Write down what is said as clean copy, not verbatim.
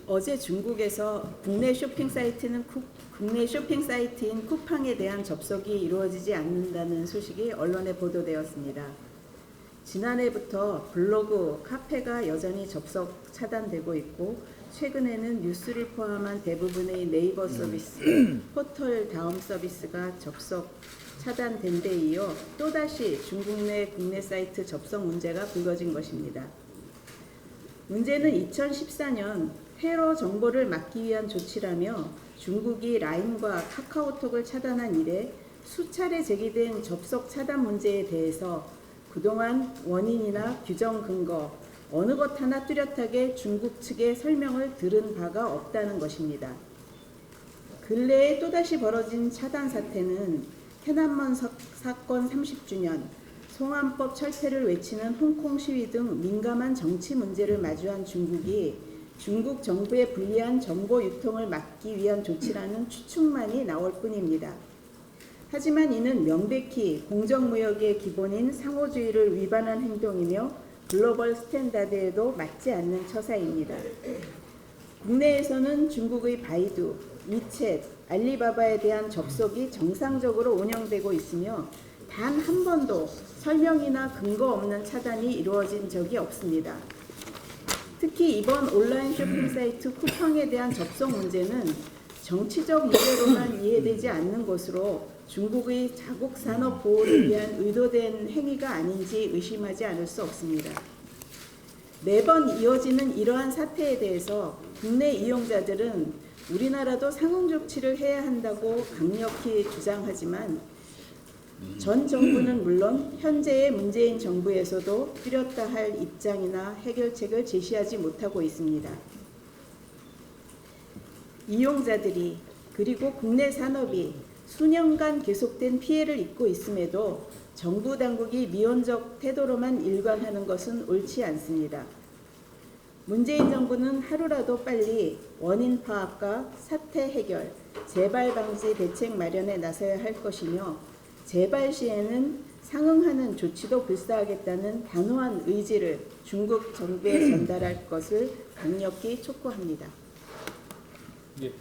어제 중국에서 국내 쇼핑 사이트인 쿠팡에 대한 접속이 이루어지지 않는다는 소식이 언론에 보도되었습니다. 지난해부터 블로그, 카페가 여전히 접속 차단되고 있고 최근에는 뉴스를 포함한 대부분의 네이버 서비스, 포털 다음 서비스가 접속 차단된 데 이어 또다시 중국 내 국내 사이트 접속 문제가 불거진 것입니다. 문제는 2014년 테러 정보를 막기 위한 조치라며 중국이 라인과 카카오톡을 차단한 이래 수차례 제기된 접속 차단 문제에 대해서 그동안 원인이나 규정 근거, 어느 것 하나 뚜렷하게 중국 측의 설명을 들은 바가 없다는 것입니다. 근래에 또다시 벌어진 차단 사태는天安문 사건 30주년, 송환법 철폐를 외치는 홍콩 시위 등 민감한 정치 문제를 마주한 중국이 중국 정부의 불리한 정보 유통을 막기 위한 조치라는 추측만이 나올 뿐입니다. 하지만 이는 명백히 공정무역의 기본인 상호주의를 위반한 행동이며 글로벌 스탠다드에도 맞지 않는 처사입니다. 국내에서는 중국의 바이두, 위챗, 알리바바에 대한 접속이 정상적으로 운영되고 있으며 단 한 번도 설명이나 근거 없는 차단이 이루어진 적이 없습니다. 특히 이번 온라인 쇼핑 사이트 쿠팡에 대한 접속 문제는 정치적 문제로만 이해되지 않는 것으로 중국의 자국 산업 보호를 위한 의도된 행위가 아닌지 의심하지 않을 수 없습니다. 매번 이어지는 이러한 사태에 대해서 국내 이용자들은 우리나라도 상응 조치를 해야 한다고 강력히 주장하지만 전 정부는 물론 현재의 문재인 정부에서도 뚜렷다 할 입장이나 해결책을 제시하지 못하고 있습니다. 이용자들이 그리고 국내 산업이 수년간 계속된 피해를 입고 있음에도 정부 당국이 미온적 태도로만 일관하는 것은 옳지 않습니다. 문재인 정부는 하루라도 빨리 원인 파악과 사태 해결, 재발 방지 대책 마련에 나서야 할 것이며 재발 시에는 상응하는 조치도 불사하겠다는 단호한 의지를 중국 정부에 전달할 것을 강력히 촉구합니다. 예.